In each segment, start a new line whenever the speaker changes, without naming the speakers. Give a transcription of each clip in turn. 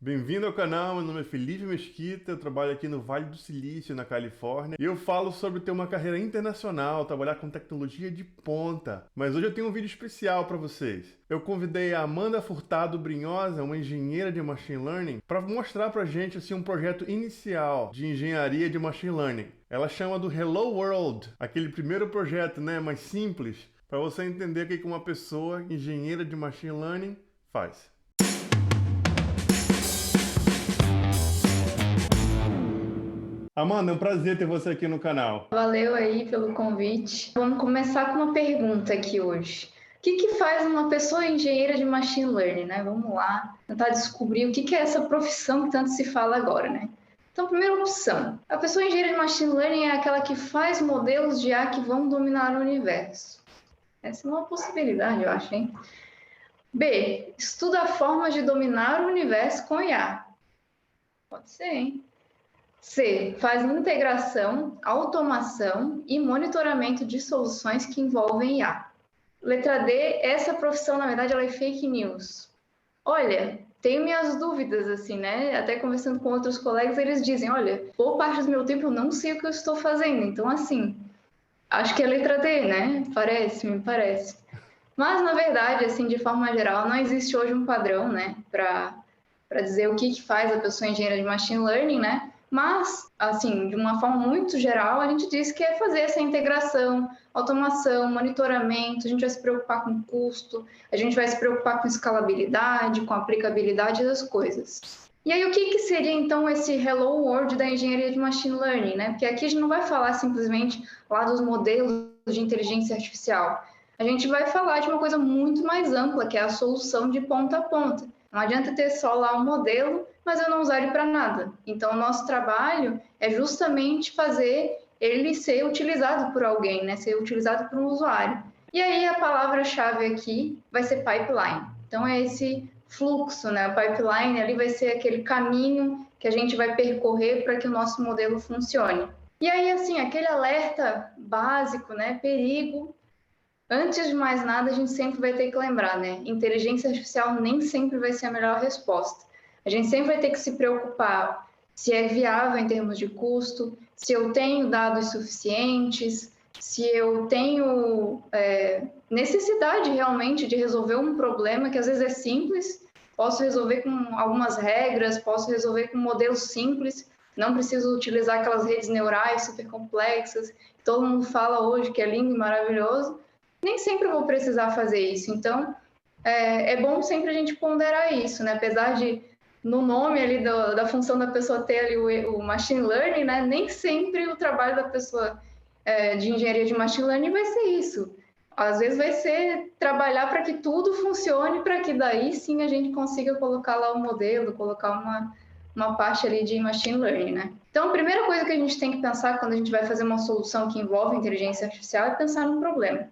Bem-vindo ao canal, meu nome é Felipe Mesquita, eu trabalho aqui no Vale do Silício, na Califórnia, e eu falo sobre ter uma carreira internacional, trabalhar com tecnologia de ponta. Mas hoje eu tenho um vídeo especial para vocês. Eu convidei a Amanda Furtado Brinhosa, uma engenheira de Machine Learning, para mostrar pra gente assim, um projeto inicial de engenharia de Machine Learning. Ela chama do Hello World, aquele primeiro projeto, né, mais simples, para você entender o que uma pessoa engenheira de Machine Learning faz. Amanda, é um prazer ter você aqui no canal.
Valeu aí pelo convite. Vamos começar com uma pergunta aqui hoje. O que faz uma pessoa engenheira de machine learning, né? Vamos lá, tentar descobrir o que é essa profissão que tanto se fala agora, né? Então, primeira opção, a pessoa engenheira de machine learning é aquela que faz modelos de IA que vão dominar o universo. Essa é uma possibilidade, eu acho, hein? B, estuda formas de dominar o universo com IA. Pode ser, hein? C, faz integração, automação e monitoramento de soluções que envolvem IA. Letra D, essa profissão, na verdade, ela é fake news. Olha, tenho minhas dúvidas, assim, né? Até conversando com outros colegas, eles dizem, olha, boa parte do meu tempo eu não sei o que eu estou fazendo. Então, assim, acho que é letra D, né? Me parece. Mas, na verdade, assim, de forma geral, não existe hoje um padrão, né? Para dizer o que faz a pessoa engenheira de machine learning, né? Mas, assim, de uma forma muito geral, a gente diz que é fazer essa integração, automação, monitoramento, a gente vai se preocupar com custo, a gente vai se preocupar com escalabilidade, com aplicabilidade das coisas. E aí, o que seria, então, esse Hello World da engenharia de machine learning, né? Porque aqui a gente não vai falar simplesmente lá dos modelos de inteligência artificial. A gente vai falar de uma coisa muito mais ampla, que é a solução de ponta a ponta. Não adianta ter só lá um modelo, mas eu não usar ele para nada. Então, o nosso trabalho é justamente fazer ele ser utilizado por alguém, né? Ser utilizado por um usuário. E aí, a palavra-chave aqui vai ser pipeline. Então, é esse fluxo, né? O pipeline ali vai ser aquele caminho que a gente vai percorrer para que o nosso modelo funcione. E aí, assim, aquele alerta básico, né? Perigo. Antes de mais nada, a gente sempre vai ter que lembrar, né? Inteligência artificial nem sempre vai ser a melhor resposta. A gente sempre vai ter que se preocupar se é viável em termos de custo, se eu tenho dados suficientes, se eu tenho necessidade realmente de resolver um problema que às vezes é simples, posso resolver com algumas regras, posso resolver com modelos simples, não preciso utilizar aquelas redes neurais super complexas, que todo mundo fala hoje que é lindo e maravilhoso. Nem sempre eu vou precisar fazer isso. Então, é bom sempre a gente ponderar isso, né? Apesar de, no nome ali da função da pessoa ter ali o machine learning, né? Nem sempre o trabalho da pessoa de engenharia de machine learning vai ser isso. Às vezes vai ser trabalhar para que tudo funcione, para que daí sim a gente consiga colocar lá o modelo, colocar uma parte ali de machine learning, né? Então, a primeira coisa que a gente tem que pensar quando a gente vai fazer uma solução que envolve inteligência artificial é pensar num problema.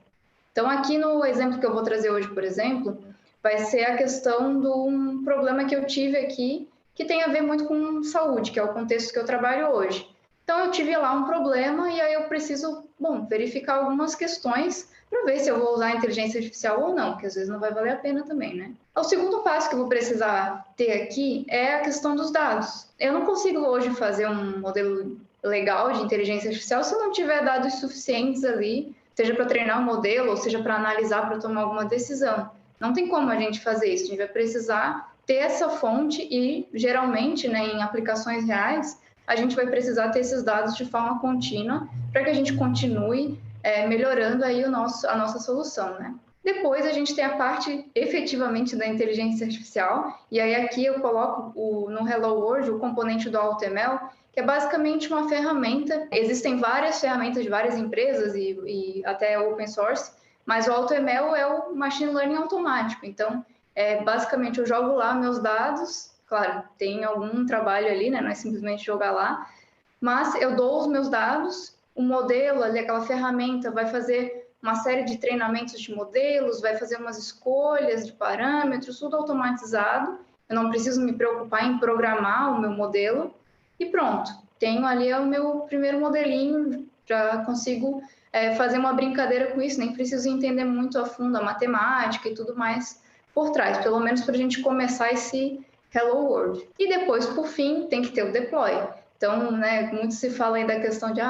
Então, aqui no exemplo que eu vou trazer hoje, por exemplo, vai ser a questão de um problema que eu tive aqui, que tem a ver muito com saúde, que é o contexto que eu trabalho hoje. Então, eu tive lá um problema e aí eu preciso, verificar algumas questões para ver se eu vou usar a inteligência artificial ou não, porque às vezes não vai valer a pena também, né? O segundo passo que eu vou precisar ter aqui é a questão dos dados. Eu não consigo hoje fazer um modelo legal de inteligência artificial se eu não tiver dados suficientes ali, seja para treinar um modelo, ou seja para analisar, para tomar alguma decisão. Não tem como a gente fazer isso, a gente vai precisar ter essa fonte e, geralmente, né, em aplicações reais, a gente vai precisar ter esses dados de forma contínua para que a gente continue melhorando aí a nossa solução, né? Depois a gente tem a parte efetivamente da inteligência artificial, e aí aqui eu coloco no Hello World o componente do AutoML, que é basicamente uma ferramenta. Existem várias ferramentas de várias empresas e até open source, mas o AutoML é o machine learning automático. Então, basicamente, eu jogo lá meus dados, claro, tem algum trabalho ali, né? Não é simplesmente jogar lá, mas eu dou os meus dados, o modelo ali, aquela ferramenta vai fazer uma série de treinamentos de modelos, vai fazer umas escolhas de parâmetros, tudo automatizado. Eu não preciso me preocupar em programar o meu modelo, e pronto, tenho ali o meu primeiro modelinho, já consigo fazer uma brincadeira com isso, nem preciso entender muito a fundo a matemática e tudo mais por trás, pelo menos para a gente começar esse Hello World. E depois, por fim, tem que ter o deploy. Então, né, muito se fala aí da questão de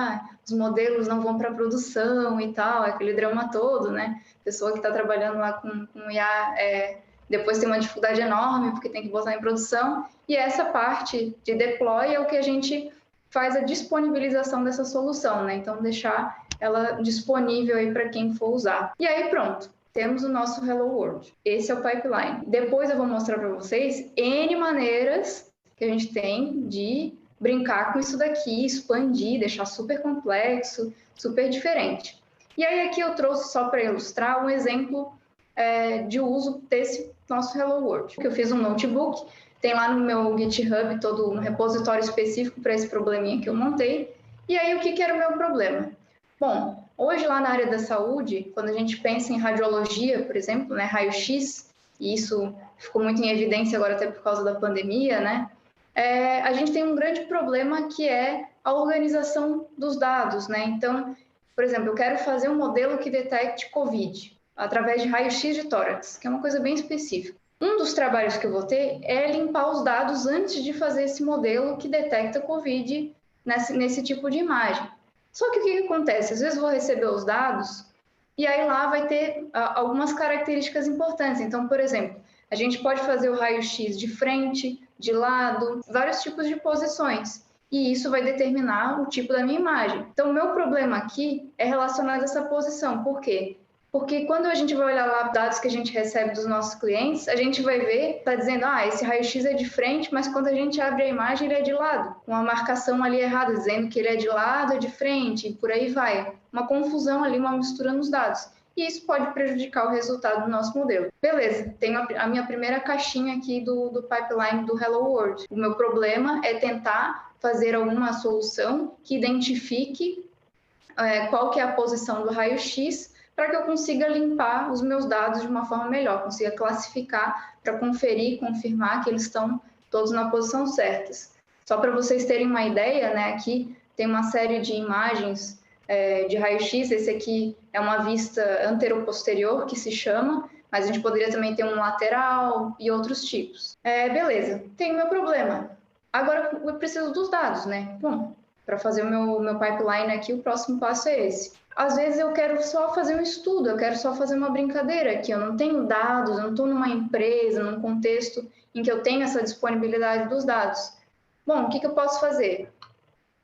os modelos não vão para produção e tal, aquele drama todo, né? Pessoa que está trabalhando lá com IA depois tem uma dificuldade enorme porque tem que botar em produção. E essa parte de deploy é o que a gente faz a disponibilização dessa solução, né? Então, deixar ela disponível aí para quem for usar. E aí, pronto. Temos o nosso Hello World. Esse é o pipeline. Depois eu vou mostrar para vocês N maneiras que a gente tem de brincar com isso daqui, expandir, deixar super complexo, super diferente. E aí aqui eu trouxe só para ilustrar um exemplo de uso desse nosso Hello World. Eu fiz um notebook, tem lá no meu GitHub todo um repositório específico para esse probleminha que eu montei. E aí o que era o meu problema? Bom, hoje lá na área da saúde, quando a gente pensa em radiologia, por exemplo, né, raio-x, e isso ficou muito em evidência agora até por causa da pandemia, né, a gente tem um grande problema que é a organização dos dados, né? Então, por exemplo, eu quero fazer um modelo que detecte COVID através de raio-x de tórax, que é uma coisa bem específica. Um dos trabalhos que eu vou ter é limpar os dados antes de fazer esse modelo que detecta COVID nesse tipo de imagem. Só que o que acontece? Às vezes eu vou receber os dados e aí lá vai ter algumas características importantes. Então, por exemplo, a gente pode fazer o raio-x de frente, de lado, vários tipos de posições. E isso vai determinar o tipo da minha imagem. Então, o meu problema aqui é relacionado a essa posição. Por quê? Porque quando a gente vai olhar lá dados que a gente recebe dos nossos clientes, a gente vai ver, está dizendo, esse raio-x é de frente, mas quando a gente abre a imagem, ele é de lado. Uma marcação ali errada, dizendo que ele é de lado, é de frente, e por aí vai. Uma confusão ali, uma mistura nos dados. E isso pode prejudicar o resultado do nosso modelo. Beleza, tenho a minha primeira caixinha aqui do pipeline do Hello World. O meu problema é tentar fazer alguma solução que identifique qual que é a posição do raio-x para que eu consiga limpar os meus dados de uma forma melhor, consiga classificar para conferir, confirmar que eles estão todos na posição certas. Só para vocês terem uma ideia, né, aqui tem uma série de imagens de raio-x, esse aqui é uma vista anteroposterior, que se chama, mas a gente poderia também ter um lateral e outros tipos. Beleza, tem o meu problema. Agora eu preciso dos dados, né? Bom, para fazer o meu pipeline aqui, o próximo passo é esse. Às vezes eu quero só fazer um estudo, eu quero só fazer uma brincadeira aqui, eu não tenho dados, eu não estou numa empresa, num contexto em que eu tenho essa disponibilidade dos dados. Bom, o que eu posso fazer?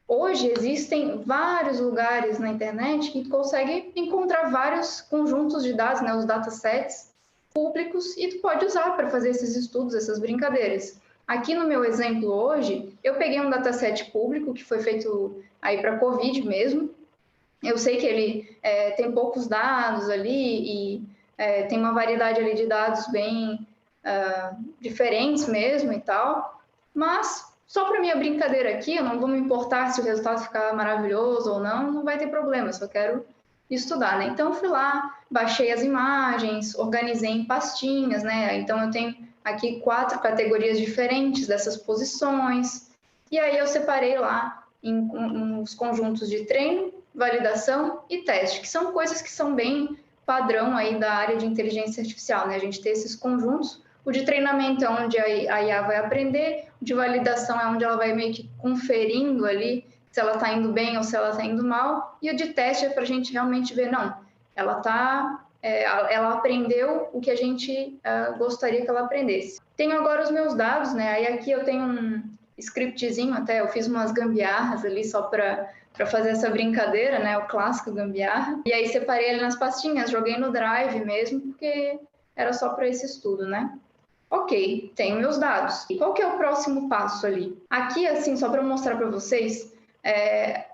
Hoje existem vários lugares na internet que conseguem encontrar vários conjuntos de dados, né, os datasets públicos, e tu pode usar para fazer esses estudos, essas brincadeiras. Aqui no meu exemplo hoje, eu peguei um dataset público que foi feito aí para COVID mesmo. Eu sei que ele tem poucos dados ali e tem uma variedade ali de dados bem diferentes mesmo e tal, mas só para minha brincadeira aqui, eu não vou me importar se o resultado ficar maravilhoso ou não, não vai ter problema, eu só quero estudar, né? Então, fui lá, baixei as imagens, organizei em pastinhas, né? Então, eu tenho aqui 4 categorias diferentes dessas posições, e aí eu separei lá em uns conjuntos de treino, validação e teste, que são coisas que são bem padrão aí da área de inteligência artificial, né? A gente ter esses conjuntos. O de treinamento é onde a IA vai aprender, o de validação é onde ela vai meio que conferindo ali se ela está indo bem ou se ela está indo mal, e o de teste é para a gente realmente ver, não, ela aprendeu o que a gente gostaria que ela aprendesse. Tenho agora os meus dados, né? Aí aqui eu tenho um scriptzinho até, eu fiz umas gambiarras ali só para fazer essa brincadeira, né? O clássico gambiarra. E aí separei ele nas pastinhas, joguei no Drive mesmo, porque era só para esse estudo, né? Ok, tenho meus dados. E qual que é o próximo passo ali? Aqui, assim, só para mostrar para vocês,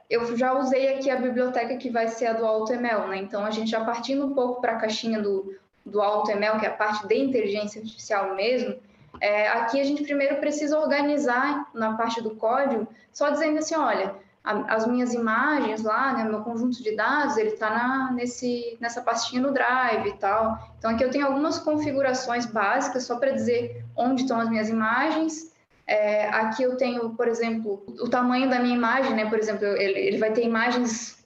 eu já usei aqui a biblioteca que vai ser a do AutoML, né? Então, a gente já partindo um pouco para a caixinha do AutoML, que é a parte de inteligência artificial mesmo, aqui a gente primeiro precisa organizar na parte do código, só dizendo assim, olha, as minhas imagens lá, né, meu conjunto de dados, ele está nessa pastinha no Drive e tal. Então, aqui eu tenho algumas configurações básicas só para dizer onde estão as minhas imagens. Aqui eu tenho, por exemplo, o tamanho da minha imagem, né? Por exemplo, ele vai ter imagens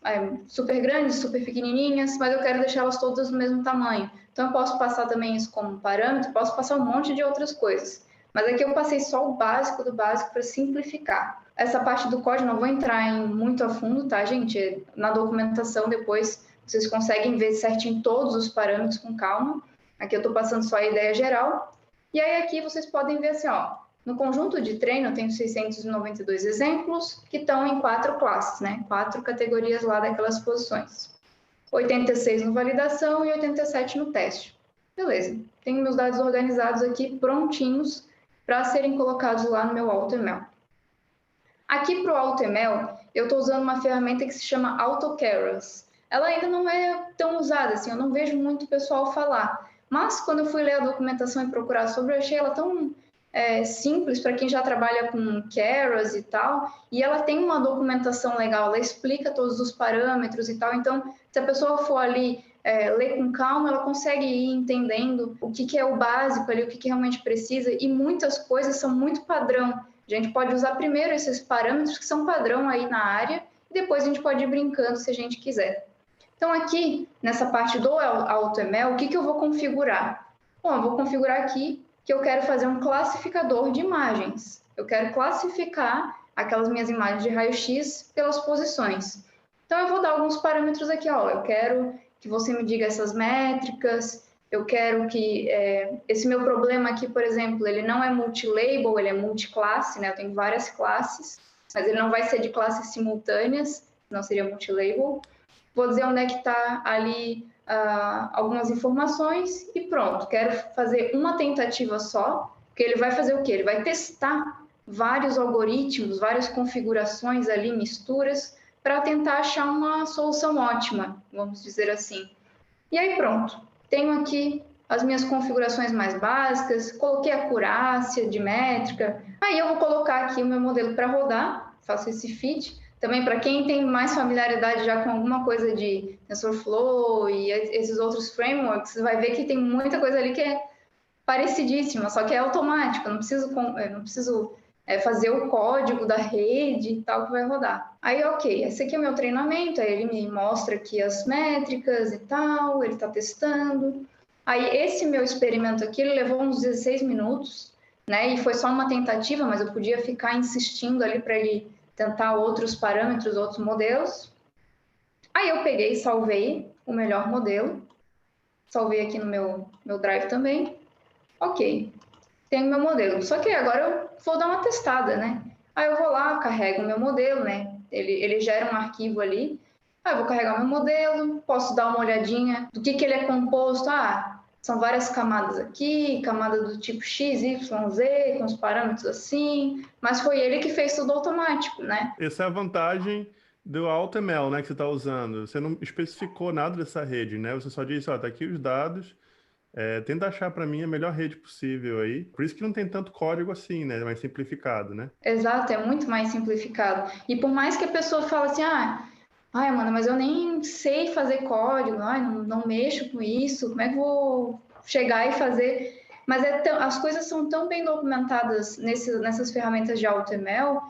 super grandes, super pequenininhas, mas eu quero deixá-las todas do mesmo tamanho. Então, eu posso passar também isso como parâmetro, posso passar um monte de outras coisas. Mas aqui eu passei só o básico do básico para simplificar. Essa parte do código não vou entrar em muito a fundo, tá, gente? Na documentação depois vocês conseguem ver certinho todos os parâmetros com calma. Aqui eu estou passando só a ideia geral. E aí aqui vocês podem ver assim, ó, no conjunto de treino eu tenho 692 exemplos que estão em 4 classes, né? 4 categorias lá daquelas posições. 86 no validação e 87 no teste. Beleza, tenho meus dados organizados aqui, prontinhos para serem colocados lá no meu AutoML. Aqui para o AutoML, eu estou usando uma ferramenta que se chama AutoKeras. Ela ainda não é tão usada, assim, eu não vejo muito pessoal falar. Mas quando eu fui ler a documentação e procurar sobre, eu achei ela tão simples para quem já trabalha com Keras e tal, e ela tem uma documentação legal, ela explica todos os parâmetros e tal, então se a pessoa for ali ler com calma, ela consegue ir entendendo o que é o básico ali, o que realmente precisa, e muitas coisas são muito padrão. A gente pode usar primeiro esses parâmetros que são padrão aí na área, e depois a gente pode ir brincando se a gente quiser. Então aqui, nessa parte do AutoML, o que eu vou configurar? Bom, eu vou configurar aqui que eu quero fazer um classificador de imagens. Eu quero classificar aquelas minhas imagens de raio-x pelas posições. Então, eu vou dar alguns parâmetros aqui. Ó. Eu quero que você me diga essas métricas, eu quero que esse meu problema aqui, por exemplo, ele não é multilabel, ele é multiclasse, né? Eu tenho várias classes, mas ele não vai ser de classes simultâneas, não seria multilabel. Vou dizer onde é que está ali algumas informações e pronto. Quero fazer uma tentativa só, porque ele vai fazer o quê? Ele vai testar vários algoritmos, várias configurações ali, misturas, para tentar achar uma solução ótima, vamos dizer assim. E aí pronto. Tenho aqui as minhas configurações mais básicas, coloquei a acurácia de métrica, aí eu vou colocar aqui o meu modelo para rodar, faço esse feed. Também para quem tem mais familiaridade já com alguma coisa de TensorFlow e esses outros frameworks, você vai ver que tem muita coisa ali que é parecidíssima, só que é automático, eu não preciso fazer o código da rede e tal que vai rodar. Aí, ok, esse aqui é o meu treinamento, aí ele me mostra aqui as métricas e tal, ele está testando. Aí, esse meu experimento aqui, ele levou uns 16 minutos, né, e foi só uma tentativa, mas eu podia ficar insistindo ali para ele tentar outros parâmetros, outros modelos. Aí eu peguei e salvei o melhor modelo. Salvei aqui no meu Drive também. Ok, tenho meu modelo. Só que agora eu vou dar uma testada, né? Aí eu vou lá, carrego o meu modelo, né? Ele gera um arquivo ali. Aí eu vou carregar meu modelo, posso dar uma olhadinha do que ele é composto. São várias camadas aqui, camada do tipo X, Y, Z, com os parâmetros assim, mas foi ele que fez tudo automático, né?
Essa é a vantagem do AutoML, né, que você está usando. Você não especificou nada dessa rede, né? Você só disse, ó, tá aqui os dados, tenta achar para mim a melhor rede possível aí. Por isso que não tem tanto código assim, né? É mais simplificado, né?
Exato, é muito mais simplificado. E por mais que a pessoa fale assim, ai, mano, mas eu nem sei fazer código, não mexo com isso, como é que eu vou chegar e fazer? Mas as coisas são tão bem documentadas nessas ferramentas de AutoML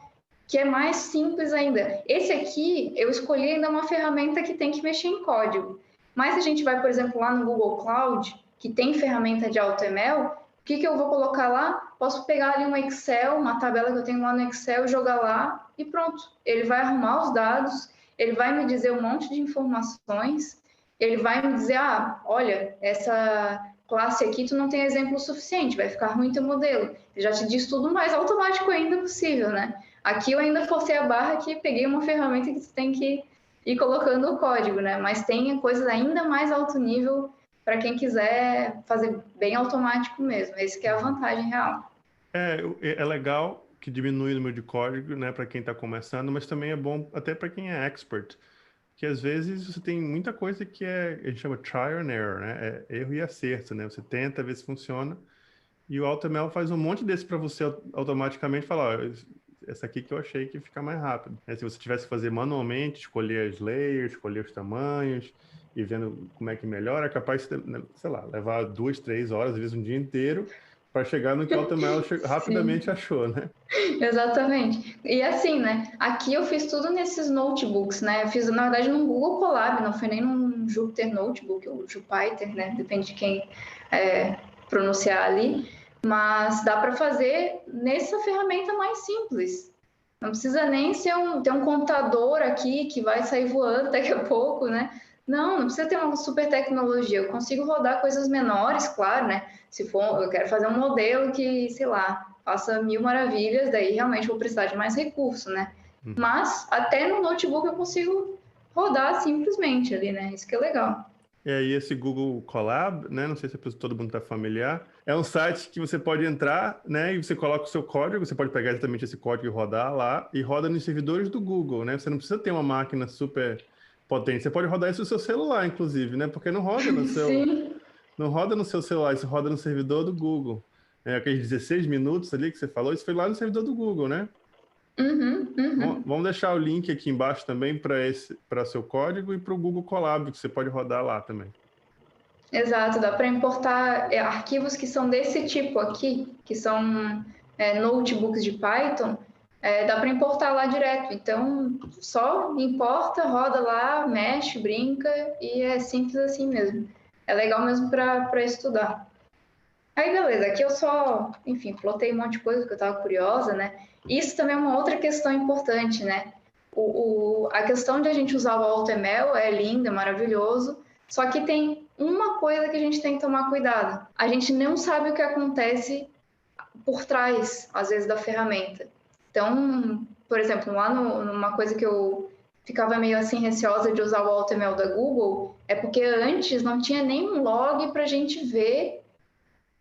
que é mais simples ainda. Esse aqui, eu escolhi ainda uma ferramenta que tem que mexer em código. Mas se a gente vai, por exemplo, lá no Google Cloud, que tem ferramenta de AutoML, o que eu vou colocar lá? Posso pegar ali um Excel, uma tabela que eu tenho lá no Excel, jogar lá e pronto. Ele vai arrumar os dados, ele vai me dizer um monte de informações, ele vai me dizer, olha, essa classe aqui tu não tem exemplo suficiente, vai ficar ruim teu modelo. Ele já te diz tudo o mais automático ainda possível, né? Aqui eu ainda forcei a barra que peguei uma ferramenta que tu tem que ir colocando o código, né? Mas tem coisas ainda mais alto nível para quem quiser fazer bem automático mesmo. Esse que é a vantagem real.
É legal que diminui o número de código, né, para quem está começando, mas também é bom até para quem é expert, que às vezes você tem muita coisa que a gente chama trial and error, né? É erro e acerto, né? Você tenta ver se funciona e o AutoML faz um monte desse para você automaticamente falar, ó, essa aqui que eu achei que fica mais rápido. Se você tivesse que fazer manualmente, escolher as layers, escolher os tamanhos e vendo como é que melhora, é capaz de, sei lá, levar 2, 3 horas, às vezes um dia inteiro, para chegar no que o AutoML rapidamente achou, né?
Exatamente. E assim, né? Aqui eu fiz tudo nesses notebooks, né? Eu fiz, na verdade, num Google Colab, não foi nem num Jupyter Notebook ou Jupyter, né? Depende de quem pronunciar ali. mas dá para fazer nessa ferramenta mais simples. Não precisa nem ter um computador aqui que vai sair voando daqui a pouco, né? Não precisa ter uma super tecnologia. Eu consigo rodar coisas menores, claro, né? Se for, eu quero fazer um modelo que, sei lá, faça 1000 maravilhas, daí realmente vou precisar de mais recurso, né? Mas até no notebook eu consigo rodar simplesmente ali, né? Isso que é legal.
E aí esse Google Colab, né? Não sei se todo mundo está familiar. É um site que você pode entrar, né? E você coloca o seu código, você pode pegar exatamente esse código e rodar lá, e roda nos servidores do Google, né? Você não precisa ter uma máquina super potente. Você pode rodar isso no seu celular, inclusive, né? Porque não roda no seu,
Sim.
não roda no seu celular, isso roda no servidor do Google. É, aqueles 16 minutos ali que você falou, isso foi lá no servidor do Google, né?
Uhum.
Vamos deixar o link aqui embaixo também para seu código e para o Google Colab, que você pode rodar lá também.
Exato, dá para importar arquivos que são desse tipo aqui, que são notebooks de Python, dá para importar lá direto. Então, só importa, roda lá, mexe, brinca e é simples assim mesmo. É legal mesmo para estudar. Aí, beleza, aqui eu só, enfim, plotei um monte de coisa que eu estava curiosa, né? Isso também é uma outra questão importante, né? A questão de a gente usar o AutoML é lindo, é maravilhoso, só que tem uma coisa que a gente tem que tomar cuidado. A gente não sabe o que acontece por trás, às vezes, da ferramenta. Então, por exemplo, lá numa coisa que eu ficava meio assim receosa de usar o AutoML da Google, é porque antes não tinha nenhum log para a gente ver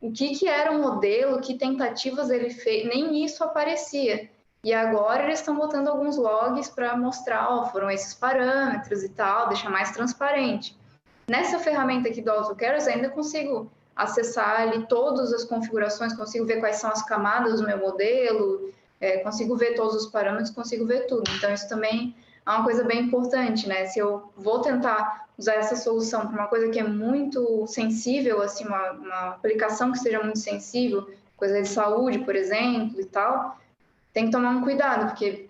o que era o modelo, que tentativas ele fez, nem isso aparecia. E agora eles estão botando alguns logs para mostrar, ó, foram esses parâmetros e tal, deixar mais transparente. Nessa ferramenta aqui do AutoCares, ainda consigo acessar ali todas as configurações, consigo ver quais são as camadas do meu modelo, consigo ver todos os parâmetros, consigo ver tudo. Então, isso também é uma coisa bem importante, né? Se eu vou tentar usar essa solução para uma coisa que é muito sensível, assim, uma aplicação que seja muito sensível, coisa de saúde, por exemplo, e tal, tem que tomar um cuidado, porque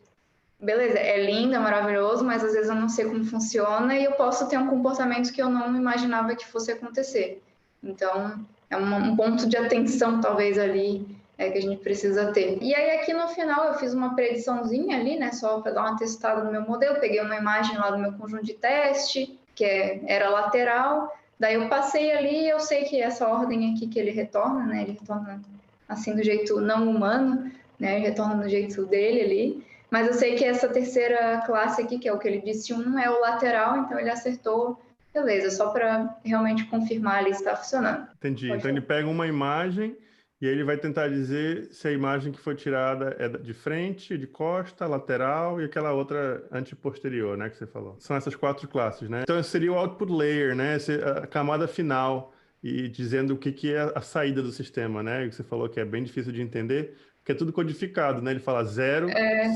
beleza, é lindo, é maravilhoso, mas às vezes eu não sei como funciona e eu posso ter um comportamento que eu não imaginava que fosse acontecer. Então, é um ponto de atenção, talvez, ali, que a gente precisa ter. E aí, aqui no final, eu fiz uma prediçãozinha ali, né, só para dar uma testada no meu modelo, peguei uma imagem lá do meu conjunto de teste, que era lateral, daí eu passei ali e eu sei que essa ordem aqui que ele retorna, né, ele retorna assim do jeito não humano, né, ele retorna do jeito dele ali, mas eu sei que essa terceira classe aqui, que é o que ele disse, é o lateral, então ele acertou, beleza, só para realmente confirmar ali se está funcionando.
Entendi.
Pode
Então ele
falar.
pega uma imagem e aí ele vai tentar dizer se a imagem que foi tirada é de frente, de costa, lateral e aquela outra anteposterior, né, que você falou. São essas 4 classes, né? Então esse seria o output layer, né, a camada final e dizendo o que é a saída do sistema, né? E que você falou que é bem difícil de entender, porque é tudo codificado, né? Ele fala 0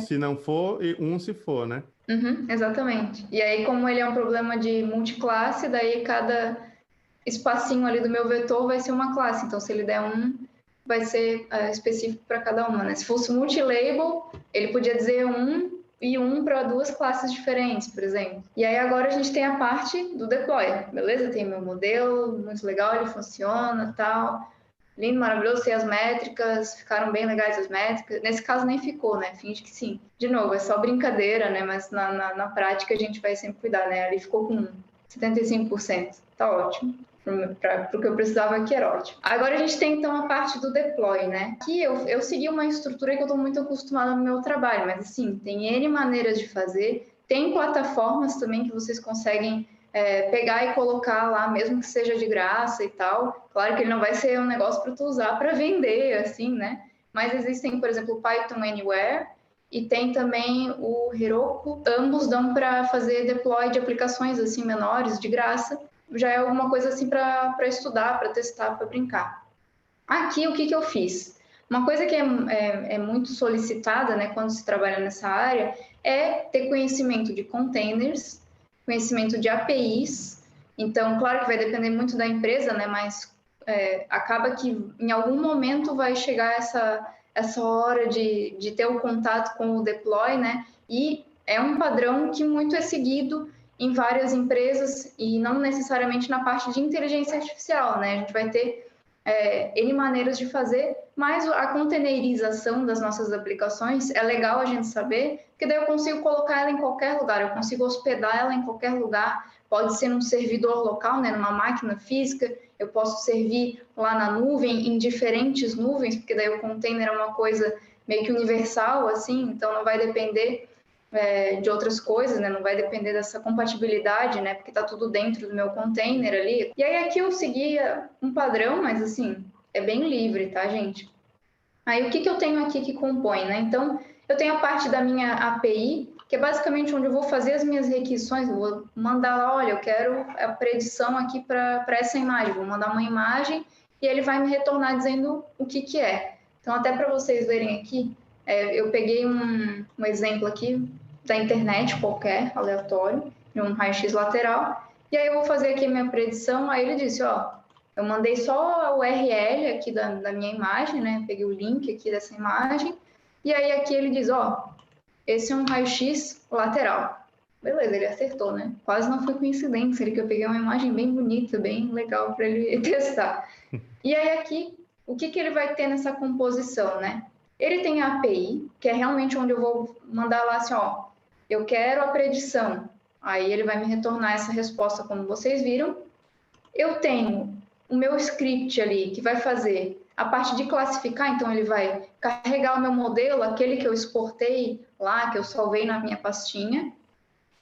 se não for e 1 se for, né?
Exatamente. E aí, como ele é um problema de multiclasse, daí cada espacinho ali do meu vetor vai ser uma classe. Então, se ele der vai ser específico para cada uma, né? Se fosse multilabel, ele podia dizer e para 2 classes diferentes, por exemplo. E aí agora a gente tem a parte do deploy, beleza? Tem meu modelo, muito legal, ele funciona, tal. Lindo, maravilhoso, sei as métricas, ficaram bem legais as métricas. Nesse caso nem ficou, né? Finge que sim. De novo, é só brincadeira, né? Mas na prática a gente vai sempre cuidar, né? Ali ficou com 75%. Tá ótimo. Para o que eu precisava aqui era ótimo. Agora a gente tem então a parte do deploy, né? Aqui eu segui uma estrutura que eu estou muito acostumada no meu trabalho, mas assim, tem N maneiras de fazer. Tem plataformas também que vocês conseguem pegar e colocar lá, mesmo que seja de graça e tal. Claro que ele não vai ser um negócio para tu usar para vender, assim, né? Mas existem, por exemplo, o Python Anywhere e tem também o Heroku. Ambos dão para fazer deploy de aplicações assim menores, de graça. Já é alguma coisa assim para estudar, para testar, para brincar. Aqui, o que eu fiz? Uma coisa que é muito solicitada, né, quando se trabalha nessa área, é ter conhecimento de containers, conhecimento de APIs. Então, claro que vai depender muito da empresa, né, mas acaba que em algum momento vai chegar essa hora de ter o contato com o deploy, né, e é um padrão que muito é seguido em várias empresas e não necessariamente na parte de inteligência artificial, né, a gente vai ter N maneiras de fazer, mas a containerização das nossas aplicações é legal a gente saber, porque daí eu consigo colocar ela em qualquer lugar, eu consigo hospedar ela em qualquer lugar, pode ser num servidor local, né, numa máquina física, eu posso servir lá na nuvem, em diferentes nuvens, porque daí o container é uma coisa meio que universal, assim, então não vai depender de outras coisas, né? Não vai depender dessa compatibilidade, né? Porque está tudo dentro do meu container ali. E aí aqui eu seguia um padrão, mas assim, é bem livre, tá, gente? Aí o que eu tenho aqui que compõe, né? Então, eu tenho a parte da minha API, que é basicamente onde eu vou fazer as minhas requisições, eu vou mandar lá, olha, eu quero a predição aqui para essa imagem, vou mandar uma imagem e ele vai me retornar dizendo o que é. Então, até para vocês verem aqui, eu peguei um exemplo aqui da internet qualquer, aleatório, de um raio-x lateral, e aí eu vou fazer aqui a minha predição, aí ele disse, ó, eu mandei só a URL aqui da minha imagem, né? Peguei o link aqui dessa imagem. E aí aqui ele diz, ó, esse é um raio-x lateral. Beleza, ele acertou, né? Quase não foi coincidência, que eu peguei uma imagem bem bonita, bem legal para ele testar. E aí aqui, o que ele vai ter nessa composição, né? Ele tem a API, que é realmente onde eu vou mandar lá assim, ó, eu quero a predição. Aí ele vai me retornar essa resposta, como vocês viram. Eu tenho o meu script ali, que vai fazer a parte de classificar, então ele vai carregar o meu modelo, aquele que eu exportei lá, que eu salvei na minha pastinha,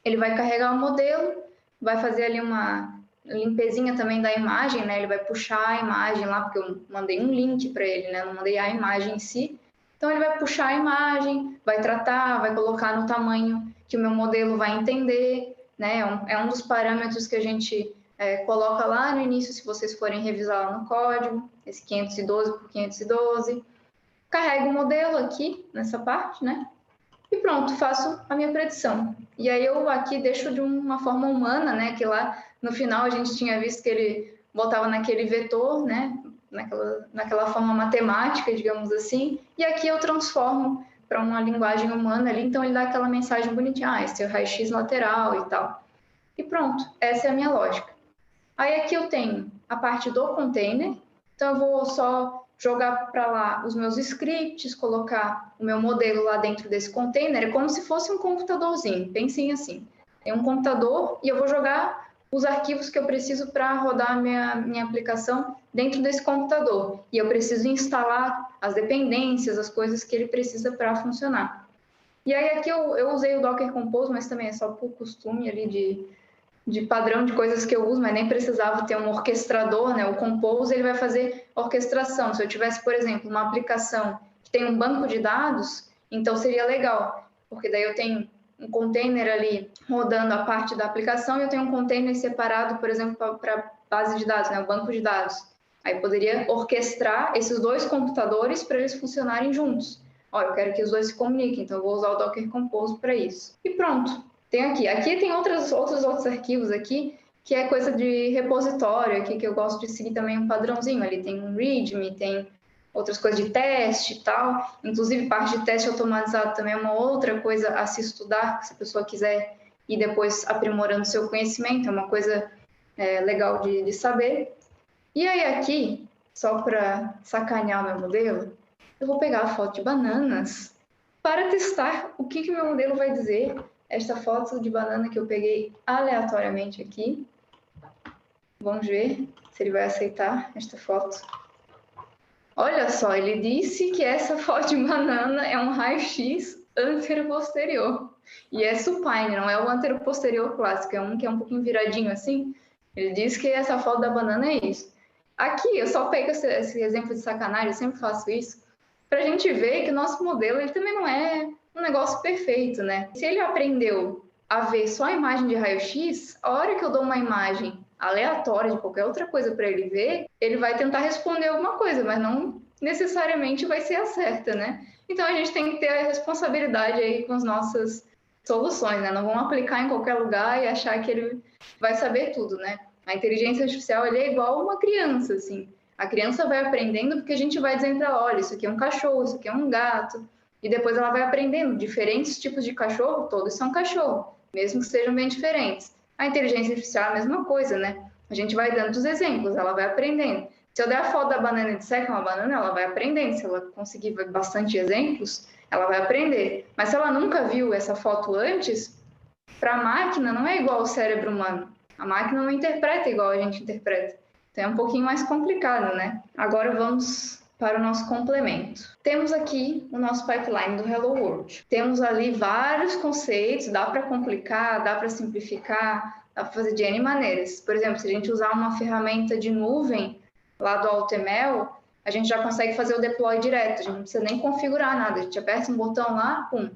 ele vai carregar o modelo, vai fazer ali uma limpezinha também da imagem, né? Ele vai puxar a imagem lá, porque eu mandei um link para ele, né? Não mandei a imagem em si. Então ele vai puxar a imagem, vai tratar, vai colocar no tamanho que o meu modelo vai entender, né? É um dos parâmetros que a gente coloca lá no início, se vocês forem revisar lá no código, esse 512 por 512. Carrego o modelo aqui, nessa parte, né? E pronto, faço a minha predição. E aí eu aqui deixo de uma forma humana, né? Que lá no final a gente tinha visto que ele botava naquele vetor, né? Naquela forma matemática, digamos assim. E aqui eu transformo para uma linguagem humana ali, então ele dá aquela mensagem bonitinha, ah, esse é o raio-x lateral e tal. E pronto, essa é a minha lógica. Aí aqui eu tenho a parte do container, então eu vou só jogar para lá os meus scripts, colocar o meu modelo lá dentro desse container, é como se fosse um computadorzinho, pensem assim. Tem um computador e eu vou jogar os arquivos que eu preciso para rodar a minha aplicação dentro desse computador. E eu preciso instalar as dependências, as coisas que ele precisa para funcionar. E aí aqui eu usei o Docker Compose, mas também é só por costume ali de padrão de coisas que eu uso, mas nem precisava ter um orquestrador, né? O Compose, ele vai fazer orquestração. Se eu tivesse, por exemplo, uma aplicação que tem um banco de dados, então seria legal, porque daí eu tenho um container ali rodando a parte da aplicação e eu tenho um container separado, por exemplo, para base de dados, né? O banco de dados. Aí poderia orquestrar esses dois computadores para eles funcionarem juntos. Ó, eu quero que os dois se comuniquem, então eu vou usar o Docker Compose para isso. E pronto. Tem aqui. Aqui tem outros arquivos aqui, que é coisa de repositório aqui, que eu gosto de seguir também um padrãozinho. Ali tem um README, tem outras coisas de teste e tal. Inclusive, parte de teste automatizado também é uma outra coisa a se estudar, se a pessoa quiser ir depois aprimorando seu conhecimento. É uma coisa legal de saber. E aí aqui, só para sacanear o meu modelo, eu vou pegar a foto de bananas para testar o que o meu modelo vai dizer. Esta foto de banana que eu peguei aleatoriamente aqui. Vamos ver se ele vai aceitar esta foto. Olha só, ele disse que essa foto de banana é um raio-x antero-posterior. E é supine, não é o antero-posterior clássico, é um que é um pouquinho viradinho assim. Ele disse que essa foto da banana é isso. Aqui, eu só pego esse exemplo de sacanagem, eu sempre faço isso, para a gente ver que o nosso modelo ele também não é um negócio perfeito, né? Se ele aprendeu a ver só a imagem de raio-x, a hora que eu dou uma imagem aleatória de qualquer outra coisa para ele ver, ele vai tentar responder alguma coisa, mas não necessariamente vai ser a certa, né? Então a gente tem que ter a responsabilidade aí com as nossas soluções, né? Não vamos aplicar em qualquer lugar e achar que ele vai saber tudo, né? A inteligência artificial ele é igual uma criança, assim. A criança vai aprendendo porque a gente vai dizendo para ela, olha, isso aqui é um cachorro, isso aqui é um gato. E depois ela vai aprendendo diferentes tipos de cachorro, todos são cachorro, mesmo que sejam bem diferentes. A inteligência artificial é a mesma coisa, né? A gente vai dando os exemplos, ela vai aprendendo. Se eu der a foto da banana e disser que é uma banana, ela vai aprendendo. Se ela conseguir ver bastante exemplos, ela vai aprender. Mas se ela nunca viu essa foto antes, para a máquina não é igual ao cérebro humano. A máquina não interpreta igual a gente interpreta. Então é um pouquinho mais complicado, né? Agora vamos para o nosso complemento. Temos aqui o nosso pipeline do Hello World. Temos ali vários conceitos, dá para complicar, dá para simplificar, dá para fazer de N maneiras. Por exemplo, se a gente usar uma ferramenta de nuvem lá do AutoML, a gente já consegue fazer o deploy direto, a gente não precisa nem configurar nada, a gente aperta um botão lá, pum,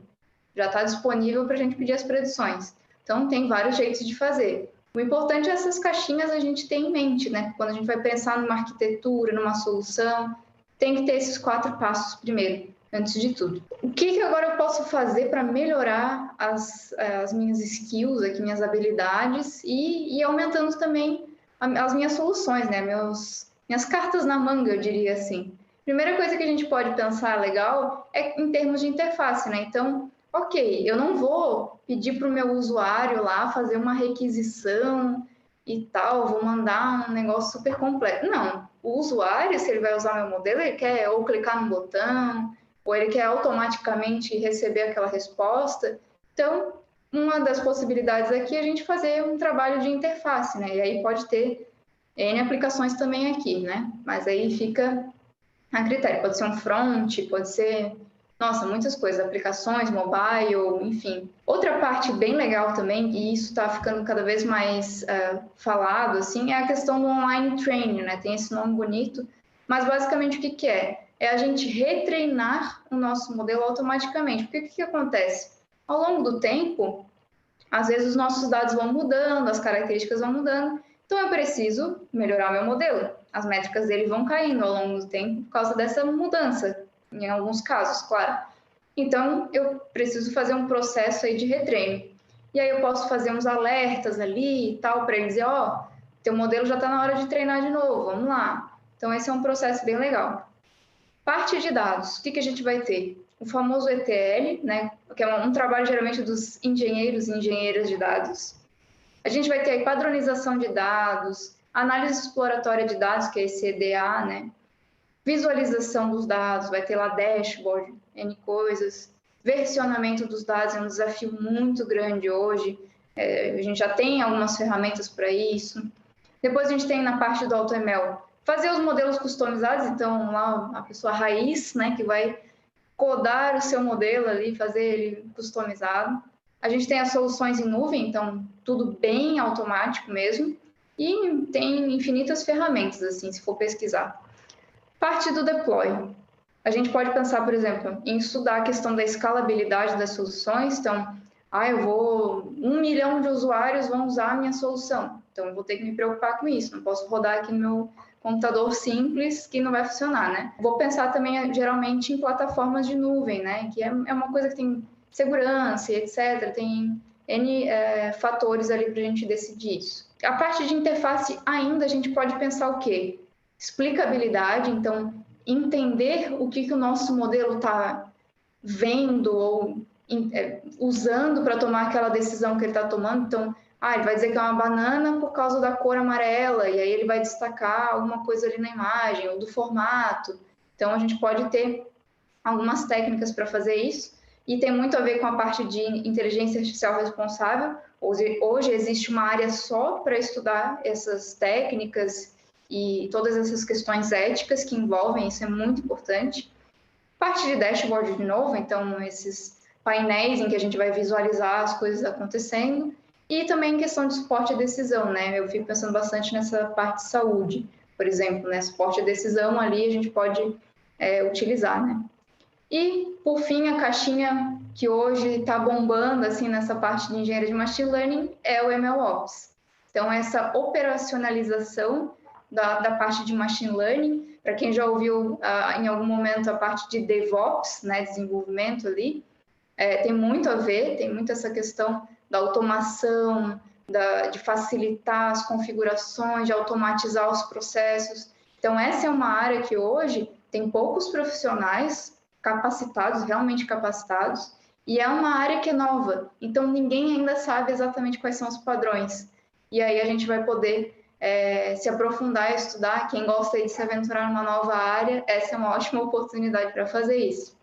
já está disponível para a gente pedir as predições. Então, tem vários jeitos de fazer. O importante é essas caixinhas a gente ter em mente, né? Quando a gente vai pensar numa arquitetura, numa solução, tem que ter esses 4 passos primeiro, antes de tudo. O que agora eu posso fazer para melhorar as minhas skills, aqui, minhas habilidades e aumentando também as minhas soluções, né? Minhas cartas na manga, eu diria assim. Primeira coisa que a gente pode pensar legal é em termos de interface, né? Então, ok, eu não vou pedir para o meu usuário lá fazer uma requisição e tal, vou mandar um negócio super completo. Não, o usuário, se ele vai usar meu modelo, ele quer ou clicar no botão, ou ele quer automaticamente receber aquela resposta. Então, uma das possibilidades aqui é a gente fazer um trabalho de interface, né? E aí pode ter N aplicações também aqui, né? Mas aí fica a critério. Pode ser um front, pode ser, nossa, muitas coisas, aplicações, mobile, enfim. Outra parte bem legal também, e isso está ficando cada vez mais falado, assim, é a questão do online training, né? Tem esse nome bonito, mas basicamente o que é? É a gente retreinar o nosso modelo automaticamente. Porque o que acontece? Ao longo do tempo, às vezes os nossos dados vão mudando, as características vão mudando, então eu preciso melhorar meu modelo. As métricas dele vão caindo ao longo do tempo por causa dessa mudança, em alguns casos, claro. Então eu preciso fazer um processo aí de retreino. E aí eu posso fazer uns alertas ali e tal, para ele dizer, ó, teu modelo já está na hora de treinar de novo, vamos lá. Então esse é um processo bem legal. Parte de dados, o que a gente vai ter? O famoso ETL, né, que é um trabalho geralmente dos engenheiros e engenheiras de dados. A gente vai ter aí padronização de dados, análise exploratória de dados, que é esse EDA, né? Visualização dos dados, vai ter lá dashboard, N coisas. Versionamento dos dados é um desafio muito grande hoje. A gente já tem algumas ferramentas para isso. Depois a gente tem na parte do AutoML, fazer os modelos customizados, então lá a pessoa raiz, né, que vai codar o seu modelo ali, fazer ele customizado. A gente tem as soluções em nuvem, então tudo bem automático mesmo, e tem infinitas ferramentas, assim, se for pesquisar. Parte do deploy. A gente pode pensar, por exemplo, em estudar a questão da escalabilidade das soluções, então, eu vou, 1 milhão de usuários vão usar a minha solução, então eu vou ter que me preocupar com isso, não posso rodar aqui no meu computador simples que não vai funcionar, né? Vou pensar também, geralmente, em plataformas de nuvem, né? Que é uma coisa que tem segurança e etc. Tem N fatores ali para a gente decidir isso. A parte de interface, ainda a gente pode pensar o quê? Explicabilidade, então, entender o que o nosso modelo está vendo ou usando para tomar aquela decisão que ele está tomando. Então, ele vai dizer que é uma banana por causa da cor amarela, e aí ele vai destacar alguma coisa ali na imagem, ou do formato. Então, a gente pode ter algumas técnicas para fazer isso, e tem muito a ver com a parte de inteligência artificial responsável. Hoje existe uma área só para estudar essas técnicas e todas essas questões éticas que envolvem, isso é muito importante. Parte de dashboard de novo, então esses painéis em que a gente vai visualizar as coisas acontecendo, e também questão de suporte à decisão, né? Eu fico pensando bastante nessa parte de saúde, por exemplo, né? Suporte à decisão ali a gente pode utilizar, né? E, por fim, a caixinha que hoje está bombando assim nessa parte de engenharia de machine learning é o MLOps. Então, essa operacionalização da parte de machine learning, para quem já ouviu em algum momento a parte de DevOps, né, desenvolvimento ali, tem muito a ver, tem muito essa questão da automação, de facilitar as configurações, de automatizar os processos. Então, essa é uma área que hoje tem poucos profissionais capacitados, realmente capacitados, e é uma área que é nova, então ninguém ainda sabe exatamente quais são os padrões. E aí a gente vai poder se aprofundar, estudar. Quem gosta de se aventurar numa nova área, essa é uma ótima oportunidade para fazer isso.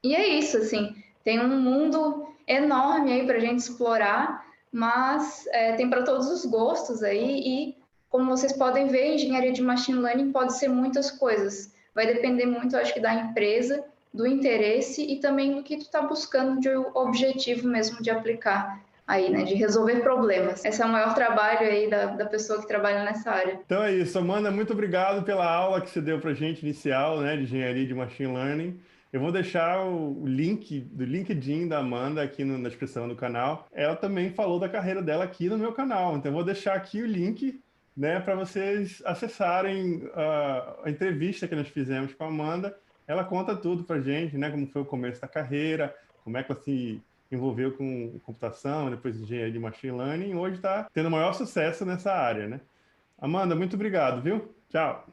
E é isso, assim, tem um mundo enorme aí para a gente explorar, mas tem para todos os gostos aí e, como vocês podem ver, engenharia de machine learning pode ser muitas coisas. Vai depender muito, acho que, da empresa, do interesse e também do que tu está buscando de objetivo mesmo de aplicar aí, né, de resolver problemas. Esse é o maior trabalho aí da pessoa que trabalha nessa área.
Então é isso, Amanda, muito obrigado pela aula que você deu para a gente inicial, né, de engenharia de machine learning. Eu vou deixar o link do LinkedIn da Amanda aqui na descrição do canal. Ela também falou da carreira dela aqui no meu canal, então eu vou deixar aqui o link, né, para vocês acessarem a entrevista que nós fizemos com a Amanda. Ela conta tudo para a gente, né, como foi o começo da carreira, como é que ela se envolveu com computação, depois engenharia de machine learning, e hoje está tendo o maior sucesso nessa área, né? Amanda, muito obrigado, viu? Tchau.